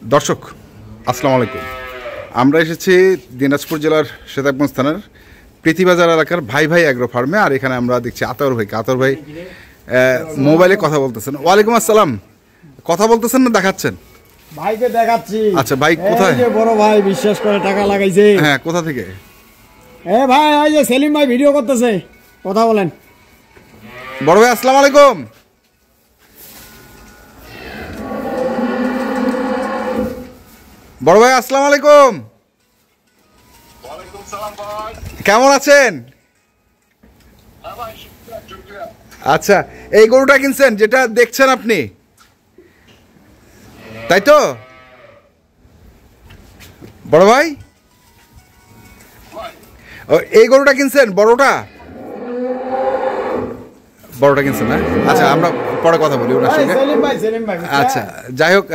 দর্শক আসসালামু আলাইকুম। আমরা এসেছি দিনাজপুর জেলার সেতাবগঞ্জ থানার প্রীতিবাজার এলাকার ভাই ভাই অ্যাগ্রো ফার্মে। আর এখানে আমরা দেখছি আতর ভাই মোবাইলে কথা বলতেছেন। ওয়ালাইকুম আসসালাম। কথা বলতেছেন না দেখাচ্ছেন? ভাইকে দেখাচ্ছি। আচ্ছা ভাই কোথায়? এই যে বড় ভাই বিশ্বাস করে টাকা লাগাইছে। হ্যাঁ, কোথা থেকে? ভাই এই যে সেলিম ভাই ভিডিও করতেছে, কথা বলেন। বড় ভাই আসসালামু আলাইকুম। বড় ভাই আসসালামু আলাইকুম। ওয়ালাইকুম সালাম ভাই। কেমন আছেন? হ্যাঁ ভাই, শুক্রিয়া। আচ্ছা, এই গরুটা কিনছেন যেটা দেখছেন আপনি, তাই তো বড় ভাই? এই গরুটা কিনছেন, বড়টা কিনছেন না? আচ্ছা, আমরা পরে কথা বলি ওনার সঙ্গে। সেলিম ভাই আচ্ছা, যাই হোক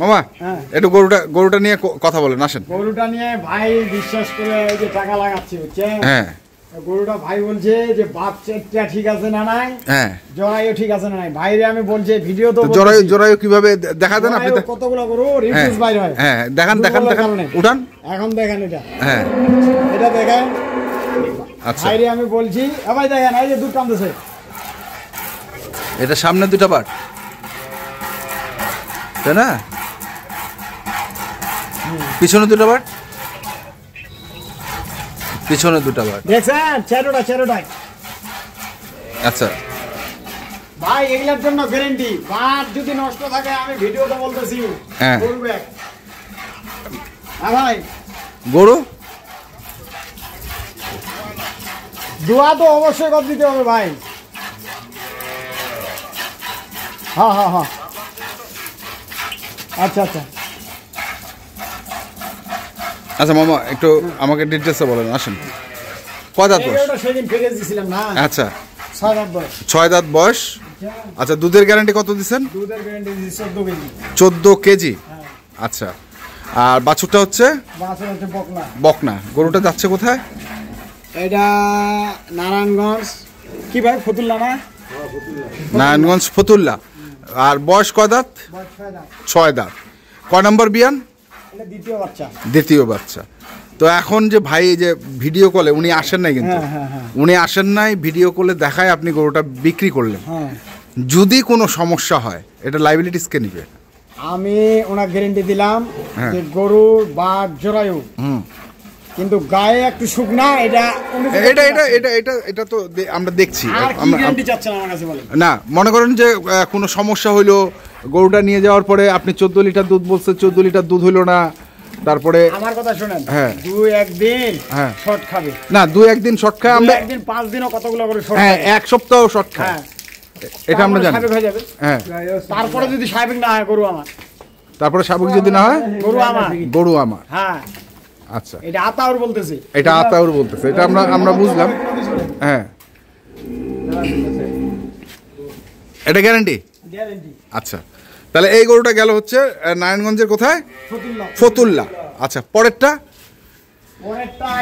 মামা, একটু গরুটা নিয়ে কথা বলেন, আসেন। গরুটা নিয়ে ভাই বিশ্বাস করে এই যে টাকা লাগাচ্ছি, বুঝছেন? হ্যাঁ, গরুটা ভাই বলছে যে বাচ্চাটা ঠিক আছে না নাই, হ্যাঁ, জরায়ু ঠিক আছে না নাই। ভাইরে আমি বলছি ভিডিও তো জরায়ু কিভাবে দেখা দেন আপনি? কতগুলো গরু রিভিউজ বাইরে হয়। হ্যাঁ, দেখান উঠান। এখন দেখেন এটা। হ্যাঁ, এটা দেখেন। আচ্ছা, ভাইরে আমি বলছি ভাই দেখেন এই যে দুধ টানতেছে। এটা সামনে দুটা পাট, তাই না? পিছনে দুটা পাট, পিছনে দুটা পাট। দেখছেন চেরোটা। আচ্ছা ভাই, এগুলোর জন্য গ্যারান্টি। বাট যদি নষ্ট থাকে আমি ভিডিওতে বলতেছি। হ্যাঁ, করবে। ভাই গরু দোয়া তো অবশ্যই কর দিতে হবে ভাই। হ্যাঁ। আচ্ছা আচ্ছা মামা, একটু আমাকে ডিটেলসে বলেন, আসেন। কয় দাঁত বয়স? সেদিন ফেলে দিয়েছিলাম না। আচ্ছা, 6 দাঁত বয়স। 6 দাঁত বয়স। আচ্ছা, দুধের গ্যারান্টি কত দিচ্ছেন? দুধের গ্যারান্টি 14 কেজি। 14 কেজি। আচ্ছা, আর বাছুরটা হচ্ছে বাছুর হচ্ছে বকনা। গরুটা যাচ্ছে কোথায়? এটা নারায়ণগঞ্জ। কি ভাই, ফতুল্লা না? নারায়ণগঞ্জ ফতুল্লা। আর বয়স কয় দাঁত? 6 দাঁত। কয় নম্বর বিয়ান? দ্বিতীয় বাচ্চা। তো এখন যে ভাই যে ভিডিও কলে উনি আসেন নাই, কিন্তু উনি আসেন নাই, ভিডিও কলে দেখায় আপনি গরুটা বিক্রি করলেন। যদি কোনো সমস্যা হয় এটা লাইবিলিটিস কে নিবে? আমি ওনার গ্যারান্টি দিলাম যে গরু বা জরায়ু, কিন্তু গায়ে একটু শুকনা। এটা তো আমরা দেখছি। না, মনে করেন যে কোনো সমস্যা হইলো, গরুটা নিয়ে যাওয়ার পরে আপনি 14 লিটার দুধ বলছে, 14 লিটার দুধ হইলো না, তারপরে আমার কথা শুনেন। হ্যাঁ, 2-1 দিন শর্ট খাবে না, 2-1 দিন শর্ট খায়। আমরা 1 দিন 5 দিনও কতগুলো করে শর্ট, হ্যাঁ, 1 সপ্তাহ শর্ট খায়। এটা আমরা জানি। হ্যাঁ, তারপরে যদি সাহেব না হয় গরু আমার, তারপরে সাবুক যদি না হয় গরু আমার। হ্যাঁ, আচ্ছা, এটা আতাউর বলতেছে। এটা আমরা বুঝলাম। হ্যাঁ, এটা গ্যারান্টি। আচ্ছা, তাহলে এই গরুটা গেল হচ্ছে নারায়ণগঞ্জের কোথায়? ফতুল্লা। আচ্ছা, পরেরটা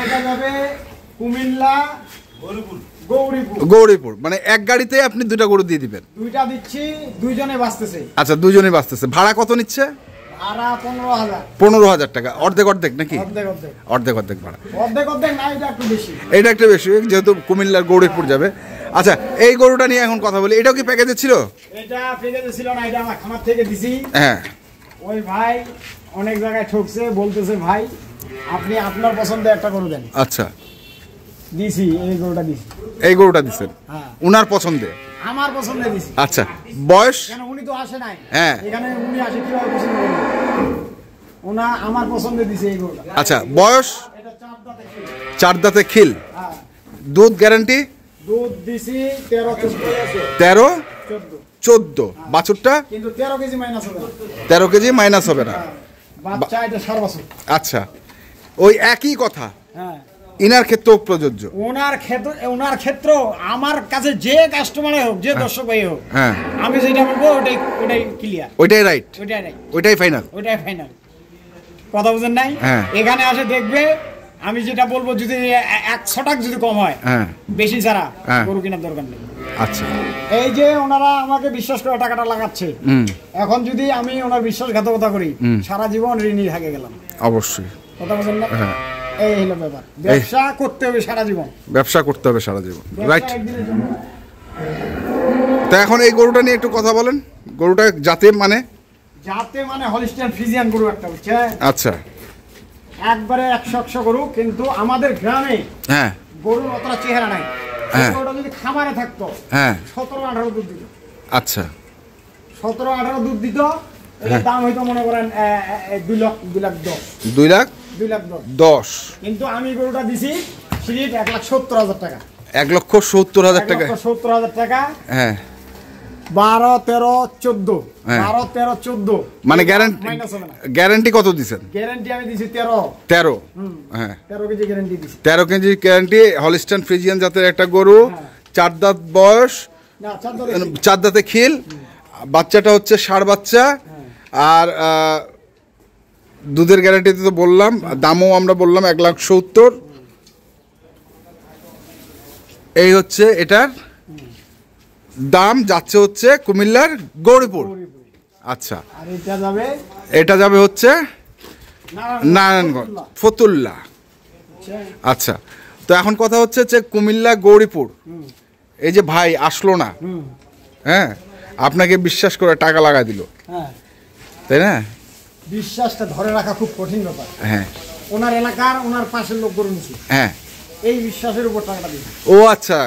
এটা যাবে কুমিল্লা গৌরীপুর। মানে এক গাড়িতে আপনি 2টা গরু দিয়ে দিবেন? 2টা দিচ্ছি, 2জনে বাঁচতেছে। আচ্ছা, 2জনে বাঁচতেছে। ভাড়া কত নিচ্ছে? ভাড়া 15,000। 15,000 টাকা। অর্ধেক নাকি? অর্ধেক ভাড়া। অর্ধেক না, এটা একটু বেশি। এটা একটু বেশি, যেহেতু কুমিল্লার গৌরীপুর যাবে। আচ্ছা, এই গরুটা নিয়ে এখন কথা বলি। এটাও কি প্যাকেজে ছিল? এটা প্যাকেজে ছিল না, এটা আমার খামার থেকে দিছি। হ্যাঁ, ওই ভাই অনেক জায়গায় ঠকছে, বলতেছে ভাই আপনি আপনার পছন্দে একটা গরু দেন। আচ্ছা, দিছি, এই গরুটা দিছেন। হ্যাঁ, উনার পছন্দে, আমার পছন্দে দিছি। আচ্ছা, বয়স? কেন উনি তো আসে নাই। হ্যাঁ, এখানে উনি আসে কিভাবে পছন্দ করবে? আমার পছন্দে দিছে এই গরুটা। আচ্ছা, বয়স? এটা 4 দাঁতে খিল। হ্যাঁ, দুধ গ্যারান্টি? দুধ দিছি 13-14। বাছুরটা কিন্তু 13 কেজি মাইনাস হবে না। 13 কেজি মাইনাস হবে না। বাচ্চা এটা 4 বছর। আচ্ছা, ওই একই কথা হ্যাঁ, ইনার ক্ষেত্রেও প্রযোজ্য। ওনার ক্ষেত্র আমার কাছে যে কাস্টমার হোক, যে দর্শক ভাই হোক, হ্যাঁ, আমি যেটা বলবো ওটাই ক্লিয়ার, ওইটাই রাইট, ওইটাই ফাইনাল। কথা বুঝেন নাই? এখানে আসে দেখবে, আমি যেটা বলবো যদি 100 টাকা যদি কম হয়, বেশি ছাড়া গরু কেনার দরকার নেই। আচ্ছা, এই যে ওনারা আমাকে বিশ্বাস করে টাকাটা লাগাচ্ছে, এখন যদি আমি ওনার বিশ্বাসঘাতকতা করি সারা জীবন ঋণী থেকে গেলাম। অবশ্যই কথা বলেন না? হ্যাঁ, এই হলো ব্যাপার, ব্যবসা করতে হবে সারা জীবন, ব্যবসা করতে হবে সারা জীবন, ব্যবসা রাইট। একদিনের জন্য। তা এখন এই গরুটা নিয়ে একটু কথা বলেন। গরুটা জাতে মানে? যাতে মানে হলিস্টিয়ান ফ্রিজিয়ান গরু একটা হচ্ছে, আচ্ছা, একবারে 100 গরু, কিন্তু আমাদের গ্রামে হ্যাঁ গরুর অতটা চেহারা নাই। হ্যাঁ। গরুটা যদি খামারে থাকতো হ্যাঁ, 17-18 দুধ দিত, আচ্ছা 17-18 দুধ দিত। এর দাম হয়তো মনে করেন 2 লাখ 10। 2 লাখ 2 লাখ 10। কিন্তু আমি গরুটা দিছি সিরিট 1,70,000 টাকা। 1,70,000 টাকা। 1,70,000 টাকা। হ্যাঁ, 12, 13, 14। হ্যাঁ। 12, 13, 14 মানে গ্যারান্টি, মাইনাস হবে না। গ্যারান্টি কত দিছেন? গ্যারান্টি আমি দিছি 13। 13। হ্যাঁ, 13 কেজি গ্যারান্টি দিছি। 13 কেজি গ্যারান্টি। হলিস্টাইন ফ্রিজিয়ান জাতের একটা গরু, 4 দাঁত বয়স, না 14 4 দাঁতে খিল। বাচ্চাটা হচ্ছে ষাঁড় বাচ্চা। আর দুধের গ্যারান্টিতে তো বললাম, দামও আমরা বললাম 1,70,000। এই হচ্ছে এটার দাম, যাচ্ছে হচ্ছে কুমিল্লার গৌরীপুর। আচ্ছা, আর এটা যাবে এটা যাবে হচ্ছে নারায়ণগঞ্জ ফতুল্লা। আচ্ছা, তো এখন কথা হচ্ছে যে কুমিল্লা গৌরীপুর, এই যে ভাই আসলো না, হ্যাঁ, আপনাকে বিশ্বাস করে টাকা লাগা দিল, হ্যাঁ, তাই না? বিশ্বাসটা ধরে রাখা খুব কঠিন ব্যাপার। হ্যাঁ ওনার এলাকার ওনার পাশের লোক গরু নিছি, হ্যাঁ, এই বিশ্বাসের উপর টাকাটা দিবে। ও আচ্ছা,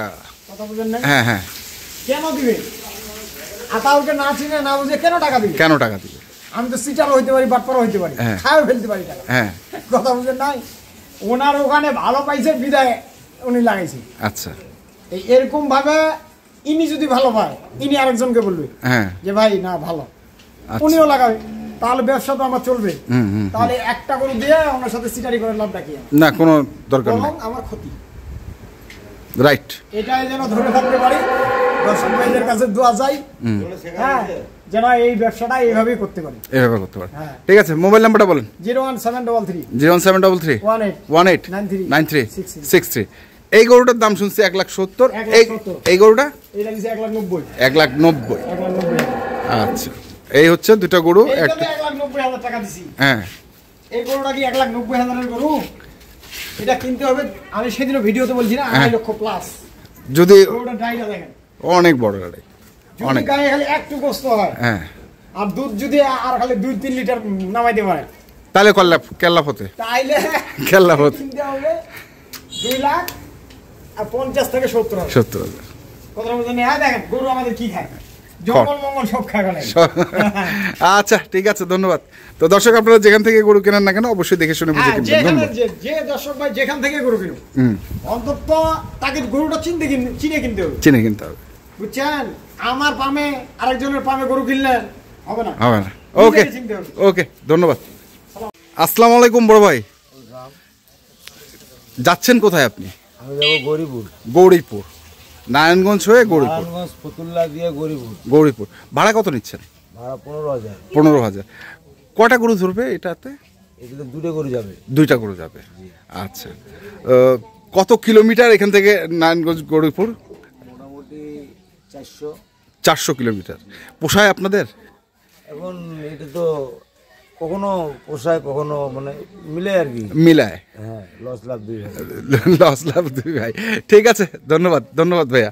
কথা বুঝেন না? হ্যাঁ হ্যাঁ, কেন দিবে? আতাউকে না চিনে না বুঝে কেন টাকা দিবে? কেন টাকা দিবে? আমি তো সিটারও হইতে পারি, বাটপারও হইতে পারি, হ্যাঁ। খায়ও ফেলতে পারি টাকা। হ্যাঁ, কথা বুঝেন নাই? ওনার ওখানে ভালো পাইছে বিদায় উনি লাগাইছে। আচ্ছা, এই এরকম ভাবে ইনি যদি ভালো পায়, ইনি আরেকজনকে বলবে হ্যাঁ, যে ভাই না ভালো, আচ্ছা। উনিও লাগাবে, তাহলে ব্যবসা তো আমার চলবে। হুম, হুম, তাহলে একটা গরু দিয়ে ওনার সাথে সিটারি করে লাভ ডাকি না কোনো দরকার নেই, আমার ক্ষতি। রাইট। এটাই যেন ধরে থাকতে পারি, দর্শক ভাইদের কাছে দোয়া চাই, হ্যাঁ, যেন এই ব্যবসাটা এইভাবেই করতে পারি। এভাবে করতে পারেন, হ্যাঁ। ঠিক আছে। মোবাইল নাম্বারটা বলেন। 01733 01733 18 189363। এই গরুটার দাম শুনছি 1,70,000। 1,70,000 এই গরুটা এটা দিছে 1,90,000। 1,90,000। 1,90,000 আচ্ছা, এই হচ্ছে দুটো গরু। এইটাতে 1,90,000 টাকা দিছি। হ্যাঁ, এই গরুটা কি 1,90,000 এর গরু? এটা কিনতে হবে, আমি সেদিনও ভিডিওতে বলছি না, 2.5 লক্ষ প্লাস। যদি গরুটা ডাইটা দেখেন, অনেক বড় গাড়ি, যদি অনেক। গায়ে খালি একটু গোস্ত হয়, হ্যাঁ, আর দুধ যদি আর খালি 2-3 লিটার নামাইতে পারে, তাহলে কেল্লা হতে তাইলে কেল্লা হতে কিনতে হবে 2,50,000 থেকে 70,000। 70,000। কথা বলতে নেই। হ্যাঁ, দেখেন গরু আমাদের কি খায়, জঙ্গল মঙ্গল সব খায় ফেলে। আচ্ছা, ঠিক আছে, ধন্যবাদ। তো দর্শক, আপনারা যেখান থেকে গরু কেনেন না কেন, অবশ্যই দেখে শুনে বুঝে হ্যাঁ, কিনবেন। যেখানে ধন্যবাদ। যে দর্শক ভাই যেখান থেকে গরু কিনুক, অন্তত তাকে গরুটা চিনে কিনতে হবে, চিনে কিনতে হবে, বুঝছেন? আমার পামে আরেকজনের পামে গরু কিনলেন হবে না, হবে না। ওকে, নিজেকে চিনতে হবে। ওকে, ধন্যবাদ। আসসালামু আলাইকুম বড় ভাই, যাচ্ছেন কোথায় আপনি? আমি যাবো গৌরীপুর, গৌরীপুর, নারায়ণগঞ্জ হয়ে গৌরীপুর। নারায়ণগঞ্জ ফতুল্লা দিয়ে গৌরীপুর। গৌরীপুর ভাড়া কত নিচ্ছেন? ভাড়া 15,000। 15,000। কটা গরু ধরবে এটাতে? এগুলো 2টে গরু যাবে। 2টা গরু যাবে। আচ্ছা, কত কিলোমিটার এখান থেকে নারায়ণগঞ্জ গৌরীপুর? মোটামুটি 400। 400 কিলোমিটার। পোষায় আপনাদের? এখন এটা তো কখনো পোষায়, কখনো মানে মিলে আর কি। মিলায়, হ্যাঁ, লস লাভ 2 ভাই। লস লাভ 2 ভাই। ঠিক আছে, ধন্যবাদ, ধন্যবাদ ভাইয়া।